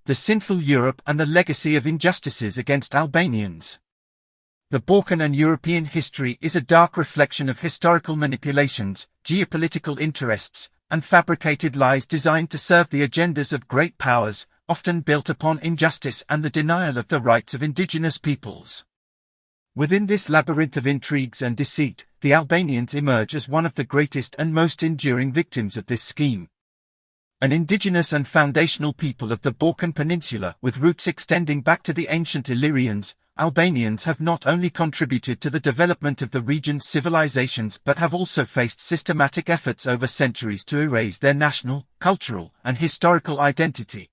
The Sinful Europe and the Legacy of Injustices against Albanians. The Balkan and European history is a dark reflection of historical manipulations, geopolitical interests, and fabricated lies designed to serve the agendas of great powers, often built upon injustice and the denial of the rights of indigenous peoples. Within this labyrinth of intrigues and deceit, the Albanians emerge as one of the greatest and most enduring victims of this scheme. An indigenous and foundational people of the Balkan Peninsula with roots extending back to the ancient Illyrians, Albanians have not only contributed to the development of the region's civilizations but have also faced systematic efforts over centuries to erase their national, cultural, and historical identity.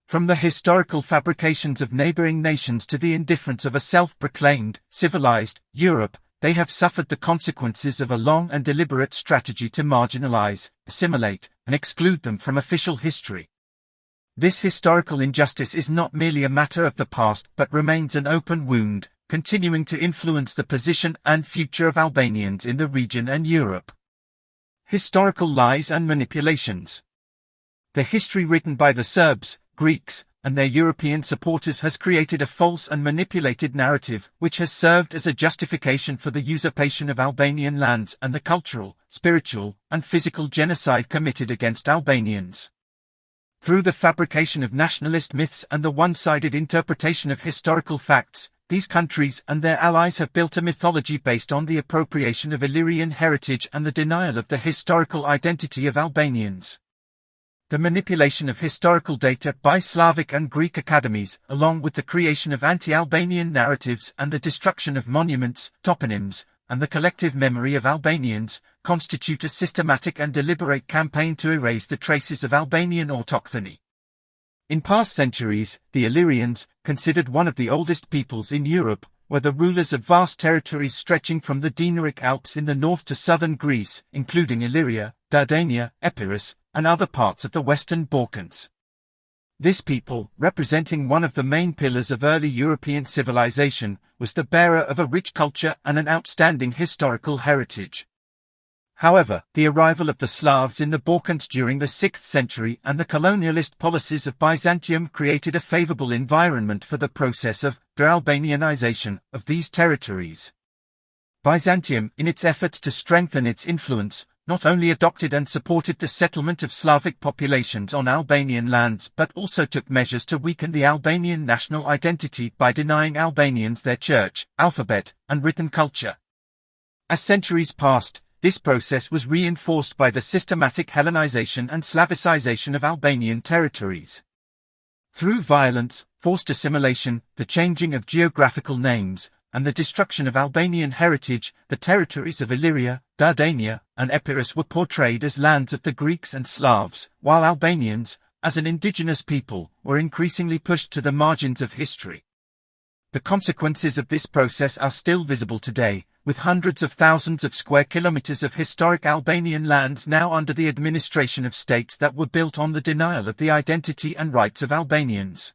From the historical fabrications of neighboring nations to the indifference of a self-proclaimed, civilized, Europe, they have suffered the consequences of a long and deliberate strategy to marginalize, assimilate, and exclude them from official history. This historical injustice is not merely a matter of the past but remains an open wound, continuing to influence the position and future of Albanians in the region and Europe. Historical lies and manipulations. The history written by the Serbs, Greeks, and their European supporters has created a false and manipulated narrative which has served as a justification for the usurpation of Albanian lands and the cultural, spiritual, and physical genocide committed against Albanians. Through the fabrication of nationalist myths and the one-sided interpretation of historical facts, these countries and their allies have built a mythology based on the appropriation of Illyrian heritage and the denial of the historical identity of Albanians. The manipulation of historical data by Slavic and Greek academies, along with the creation of anti-Albanian narratives and the destruction of monuments, toponyms, and the collective memory of Albanians, constitute a systematic and deliberate campaign to erase the traces of Albanian autochthony. In past centuries, the Illyrians, considered one of the oldest peoples in Europe, were the rulers of vast territories stretching from the Dinaric Alps in the north to southern Greece, including Illyria, Dardania, Epirus, and other parts of the Western Balkans. This people, representing one of the main pillars of early European civilization, was the bearer of a rich culture and an outstanding historical heritage. However, the arrival of the Slavs in the Balkans during the 6th century and the colonialist policies of Byzantium created a favorable environment for the process of de-Albanianization of these territories. Byzantium, in its efforts to strengthen its influence, not only adopted and supported the settlement of Slavic populations on Albanian lands but also took measures to weaken the Albanian national identity by denying Albanians their church, alphabet, and written culture. As centuries passed, this process was reinforced by the systematic Hellenization and Slavicization of Albanian territories. Through violence, forced assimilation, the changing of geographical names, and the destruction of Albanian heritage, the territories of Illyria, Dardania, and Epirus were portrayed as lands of the Greeks and Slavs, while Albanians, as an indigenous people, were increasingly pushed to the margins of history. The consequences of this process are still visible today, with hundreds of thousands of square kilometers of historic Albanian lands now under the administration of states that were built on the denial of the identity and rights of Albanians.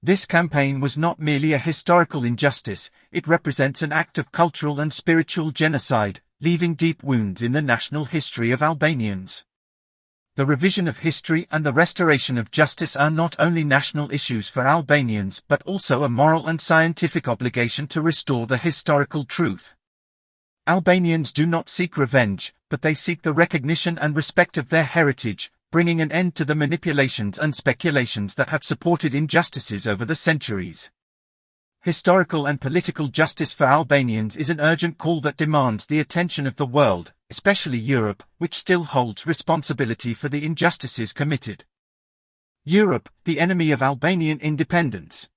This campaign was not merely a historical injustice, it represents an act of cultural and spiritual genocide, leaving deep wounds in the national history of Albanians. The revision of history and the restoration of justice are not only national issues for Albanians but also a moral and scientific obligation to restore the historical truth. Albanians do not seek revenge, but they seek the recognition and respect of their heritage, bringing an end to the manipulations and speculations that have supported injustices over the centuries. Historical and political justice for Albanians is an urgent call that demands the attention of the world, especially Europe, which still holds responsibility for the injustices committed. Europe, the enemy of Albanian independence.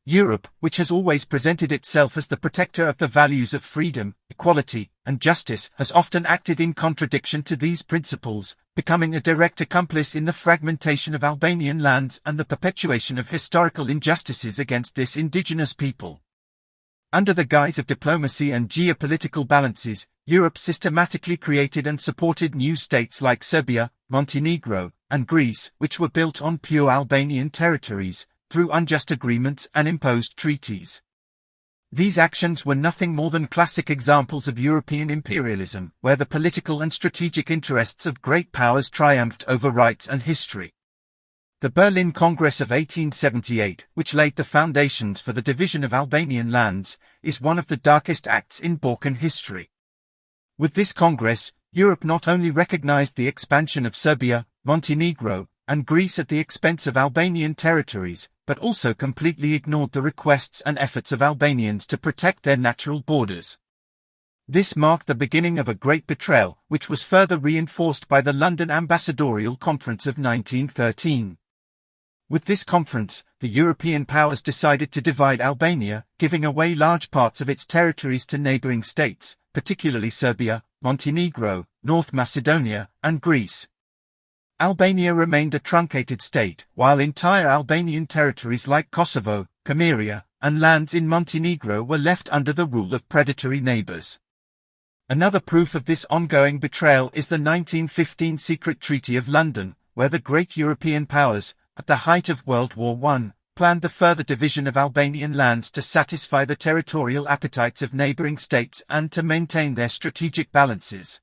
Europe, which has always presented itself as the protector of the values of freedom, equality, and justice, has often acted in contradiction to these principles, becoming a direct accomplice in the fragmentation of Albanian lands and the perpetuation of historical injustices against this indigenous people. Under the guise of diplomacy and geopolitical balances, Europe systematically created and supported new states like Serbia, Montenegro, and Greece, which were built on pure Albanian territories, through unjust agreements and imposed treaties. These actions were nothing more than classic examples of European imperialism, where the political and strategic interests of great powers triumphed over rights and history. The Berlin Congress of 1878, which laid the foundations for the division of Albanian lands, is one of the darkest acts in Balkan history. With this Congress, Europe not only recognized the expansion of Serbia, Montenegro, and Greece at the expense of Albanian territories, but also completely ignored the requests and efforts of Albanians to protect their natural borders. This marked the beginning of a great betrayal, which was further reinforced by the London Ambassadorial Conference of 1913. With this conference, the European powers decided to divide Albania, giving away large parts of its territories to neighboring states, particularly Serbia, Montenegro, North Macedonia, and Greece. Albania remained a truncated state, while entire Albanian territories like Kosovo, Kamiria, and lands in Montenegro were left under the rule of predatory neighbors. Another proof of this ongoing betrayal is the 1915 Secret Treaty of London, where the great European powers, at the height of World War I, planned the further division of Albanian lands to satisfy the territorial appetites of neighboring states and to maintain their strategic balances.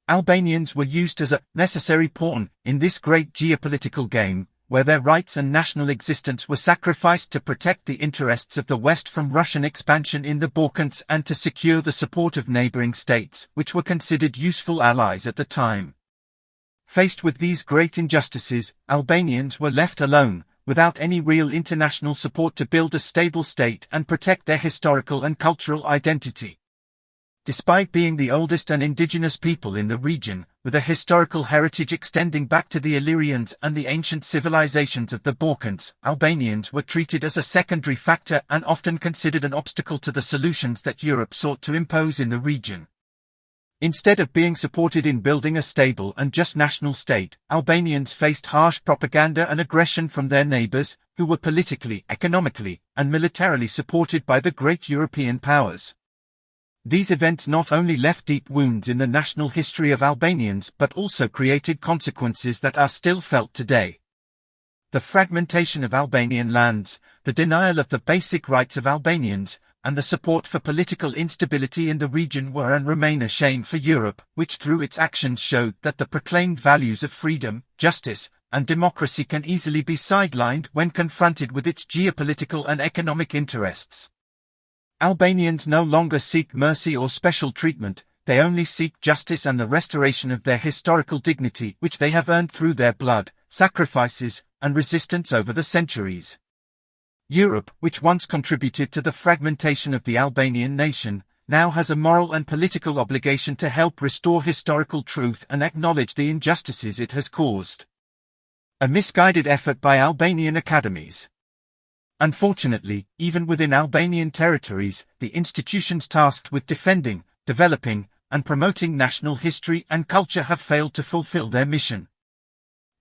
Albanians were used as a necessary pawn in this great geopolitical game, where their rights and national existence were sacrificed to protect the interests of the West from Russian expansion in the Balkans and to secure the support of neighboring states, which were considered useful allies at the time. Faced with these great injustices, Albanians were left alone, without any real international support to build a stable state and protect their historical and cultural identity. Despite being the oldest and indigenous people in the region, with a historical heritage extending back to the Illyrians and the ancient civilizations of the Balkans, Albanians were treated as a secondary factor and often considered an obstacle to the solutions that Europe sought to impose in the region. Instead of being supported in building a stable and just national state, Albanians faced harsh propaganda and aggression from their neighbors, who were politically, economically, and militarily supported by the great European powers. These events not only left deep wounds in the national history of Albanians but also created consequences that are still felt today. The fragmentation of Albanian lands, the denial of the basic rights of Albanians, and the support for political instability in the region were and remain a shame for Europe, which through its actions showed that the proclaimed values of freedom, justice, and democracy can easily be sidelined when confronted with its geopolitical and economic interests. Albanians no longer seek mercy or special treatment, they only seek justice and the restoration of their historical dignity which they have earned through their blood, sacrifices, and resistance over the centuries. Europe, which once contributed to the fragmentation of the Albanian nation, now has a moral and political obligation to help restore historical truth and acknowledge the injustices it has caused. A misguided effort by Albanian academies. Unfortunately, even within Albanian territories, the institutions tasked with defending, developing, and promoting national history and culture have failed to fulfill their mission.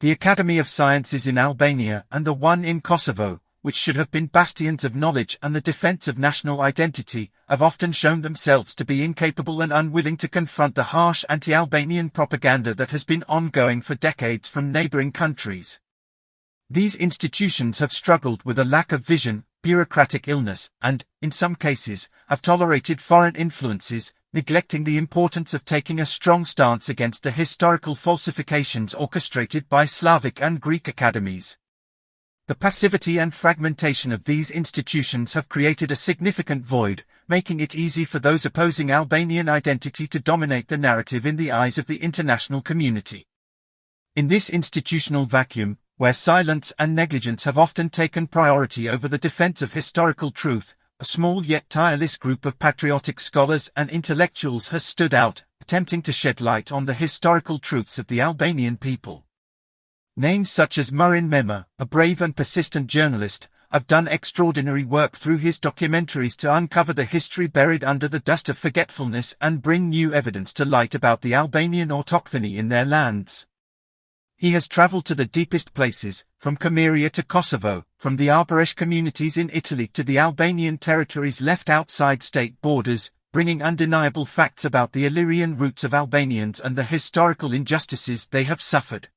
The Academy of Sciences in Albania and the one in Kosovo, which should have been bastions of knowledge and the defense of national identity, have often shown themselves to be incapable and unwilling to confront the harsh anti-Albanian propaganda that has been ongoing for decades from neighboring countries. These institutions have struggled with a lack of vision, bureaucratic illness, and, in some cases, have tolerated foreign influences, neglecting the importance of taking a strong stance against the historical falsifications orchestrated by Slavic and Greek academies. The passivity and fragmentation of these institutions have created a significant void, making it easy for those opposing Albanian identity to dominate the narrative in the eyes of the international community. In this institutional vacuum, where silence and negligence have often taken priority over the defense of historical truth, a small yet tireless group of patriotic scholars and intellectuals has stood out, attempting to shed light on the historical truths of the Albanian people. Names such as Murin Mema, a brave and persistent journalist, have done extraordinary work through his documentaries to uncover the history buried under the dust of forgetfulness and bring new evidence to light about the Albanian autochthony in their lands. He has traveled to the deepest places, from Kamiria to Kosovo, from the Arbëresh communities in Italy to the Albanian territories left outside state borders, bringing undeniable facts about the Illyrian roots of Albanians and the historical injustices they have suffered.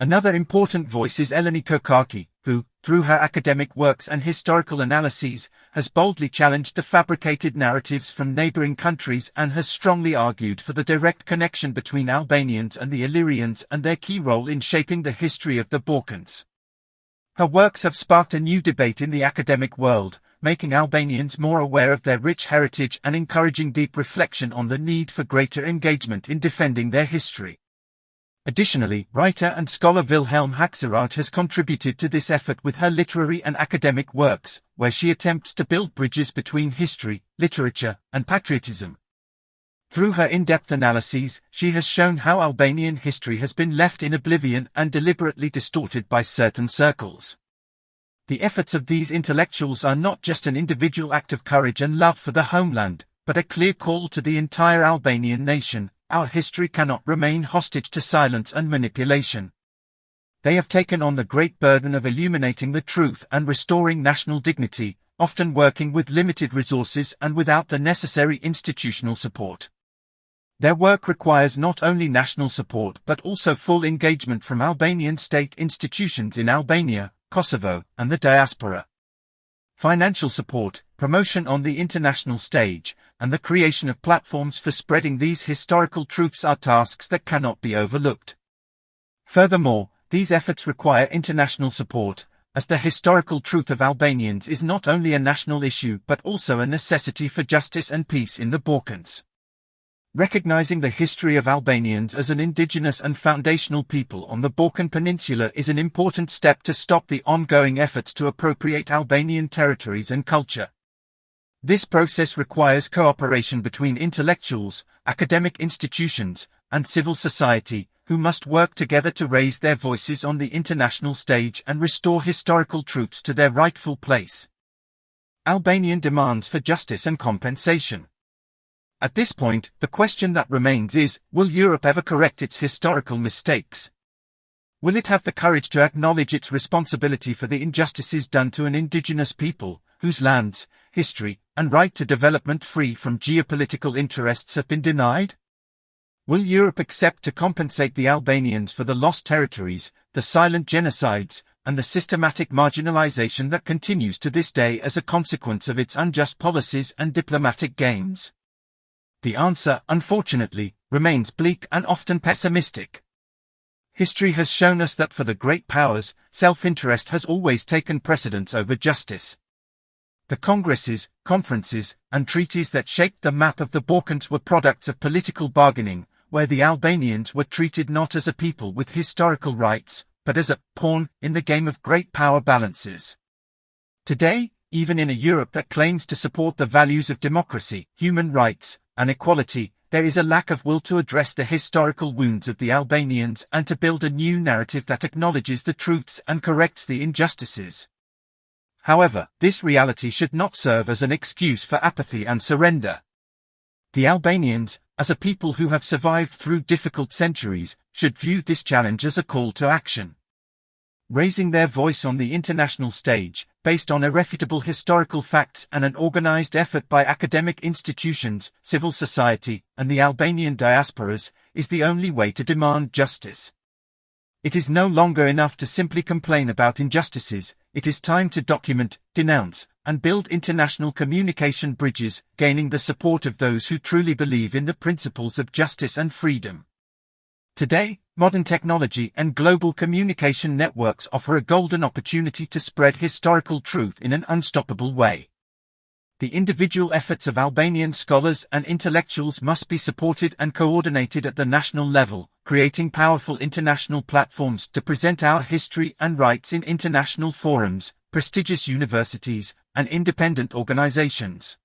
Another important voice is Eleni Kokaki, who, through her academic works and historical analyses, has boldly challenged the fabricated narratives from neighboring countries and has strongly argued for the direct connection between Albanians and the Illyrians and their key role in shaping the history of the Balkans. Her works have sparked a new debate in the academic world, making Albanians more aware of their rich heritage and encouraging deep reflection on the need for greater engagement in defending their history. Additionally, writer and scholar Wilhelm Haxerath has contributed to this effort with her literary and academic works, where she attempts to build bridges between history, literature, and patriotism. Through her in-depth analyses, she has shown how Albanian history has been left in oblivion and deliberately distorted by certain circles. The efforts of these intellectuals are not just an individual act of courage and love for the homeland, but a clear call to the entire Albanian nation. Our history cannot remain hostage to silence and manipulation. They have taken on the great burden of illuminating the truth and restoring national dignity, often working with limited resources and without the necessary institutional support. Their work requires not only national support but also full engagement from Albanian state institutions in Albania, Kosovo, and the diaspora. Financial support, promotion on the international stage, and the creation of platforms for spreading these historical truths are tasks that cannot be overlooked. Furthermore, these efforts require international support, as the historical truth of Albanians is not only a national issue but also a necessity for justice and peace in the Balkans. Recognizing the history of Albanians as an indigenous and foundational people on the Balkan Peninsula is an important step to stop the ongoing efforts to appropriate Albanian territories and culture. This process requires cooperation between intellectuals, academic institutions, and civil society, who must work together to raise their voices on the international stage and restore historical truths to their rightful place. Albanian demands for justice and compensation. At this point, the question that remains is, will Europe ever correct its historical mistakes? Will it have the courage to acknowledge its responsibility for the injustices done to an indigenous people, whose lands, history, and right to development free from geopolitical interests have been denied? Will Europe accept to compensate the Albanians for the lost territories, the silent genocides, and the systematic marginalization that continues to this day as a consequence of its unjust policies and diplomatic games? The answer, unfortunately, remains bleak and often pessimistic. History has shown us that for the great powers, self-interest has always taken precedence over justice. The congresses, conferences, and treaties that shaped the map of the Balkans were products of political bargaining, where the Albanians were treated not as a people with historical rights, but as a pawn in the game of great power balances. Today, even in a Europe that claims to support the values of democracy, human rights, and equality, there is a lack of will to address the historical wounds of the Albanians and to build a new narrative that acknowledges the truths and corrects the injustices. However, this reality should not serve as an excuse for apathy and surrender. The Albanians, as a people who have survived through difficult centuries, should view this challenge as a call to action. Raising their voice on the international stage, based on irrefutable historical facts and an organized effort by academic institutions, civil society, and the Albanian diasporas, is the only way to demand justice. It is no longer enough to simply complain about injustices, it is time to document, denounce, and build international communication bridges, gaining the support of those who truly believe in the principles of justice and freedom. Today, modern technology and global communication networks offer a golden opportunity to spread historical truth in an unstoppable way. The individual efforts of Albanian scholars and intellectuals must be supported and coordinated at the national level, creating powerful international platforms to present our history and rights in international forums, prestigious universities, and independent organizations.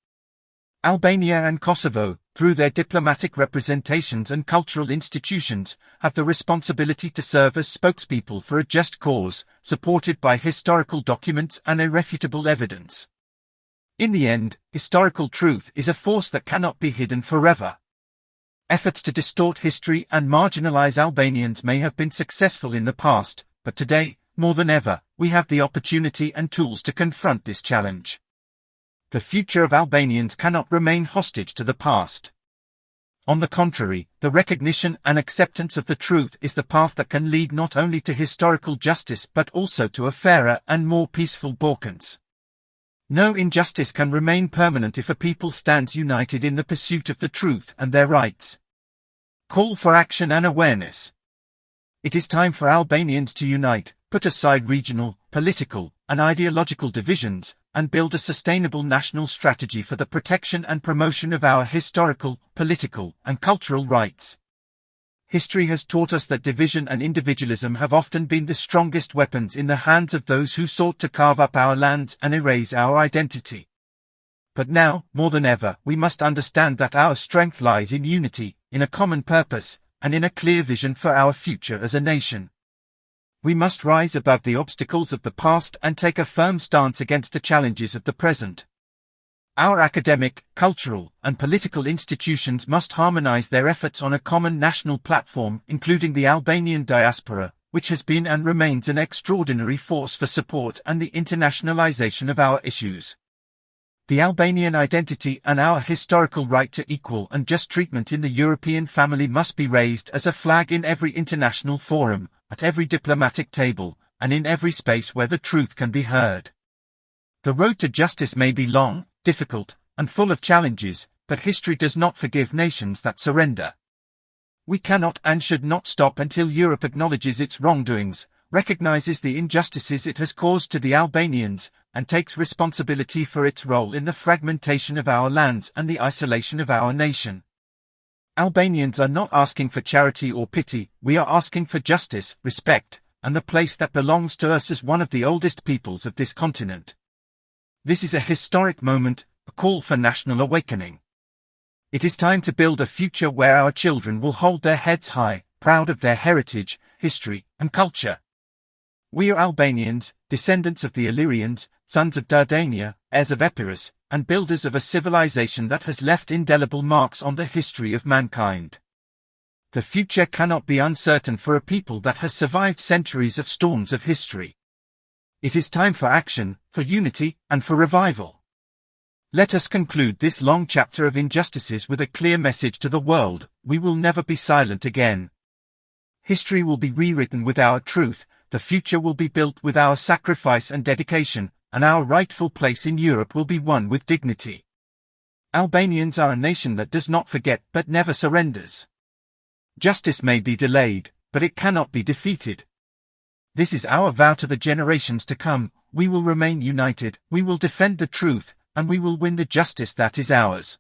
Albania and Kosovo, through their diplomatic representations and cultural institutions, have the responsibility to serve as spokespeople for a just cause, supported by historical documents and irrefutable evidence. In the end, historical truth is a force that cannot be hidden forever. Efforts to distort history and marginalize Albanians may have been successful in the past, but today, more than ever, we have the opportunity and tools to confront this challenge. The future of Albanians cannot remain hostage to the past. On the contrary, the recognition and acceptance of the truth is the path that can lead not only to historical justice but also to a fairer and more peaceful Balkans. No injustice can remain permanent if a people stands united in the pursuit of the truth and their rights. Call for action and awareness. It is time for Albanians to unite, put aside regional, political, and ideological divisions, and build a sustainable national strategy for the protection and promotion of our historical, political, and cultural rights. History has taught us that division and individualism have often been the strongest weapons in the hands of those who sought to carve up our lands and erase our identity. But now, more than ever, we must understand that our strength lies in unity, in a common purpose, and in a clear vision for our future as a nation. We must rise above the obstacles of the past and take a firm stance against the challenges of the present. Our academic, cultural, and political institutions must harmonize their efforts on a common national platform, including the Albanian diaspora, which has been and remains an extraordinary force for support and the internationalization of our issues. The Albanian identity and our historical right to equal and just treatment in the European family must be raised as a flag in every international forum, at every diplomatic table, and in every space where the truth can be heard. The road to justice may be long, difficult, and full of challenges, but history does not forgive nations that surrender. We cannot and should not stop until Europe acknowledges its wrongdoings, recognizes the injustices it has caused to the Albanians, and takes responsibility for its role in the fragmentation of our lands and the isolation of our nation. Albanians are not asking for charity or pity, we are asking for justice, respect, and the place that belongs to us as one of the oldest peoples of this continent. This is a historic moment, a call for national awakening. It is time to build a future where our children will hold their heads high, proud of their heritage, history, and culture. We are Albanians, descendants of the Illyrians, sons of Dardania, heirs of Epirus, and builders of a civilization that has left indelible marks on the history of mankind. The future cannot be uncertain for a people that has survived centuries of storms of history. It is time for action, for unity, and for revival. Let us conclude this long chapter of injustices with a clear message to the world: we will never be silent again. History will be rewritten with our truth, the future will be built with our sacrifice and dedication, and our rightful place in Europe will be won with dignity. Albanians are a nation that does not forget but never surrenders. Justice may be delayed, but it cannot be defeated. This is our vow to the generations to come: we will remain united, we will defend the truth, and we will win the justice that is ours.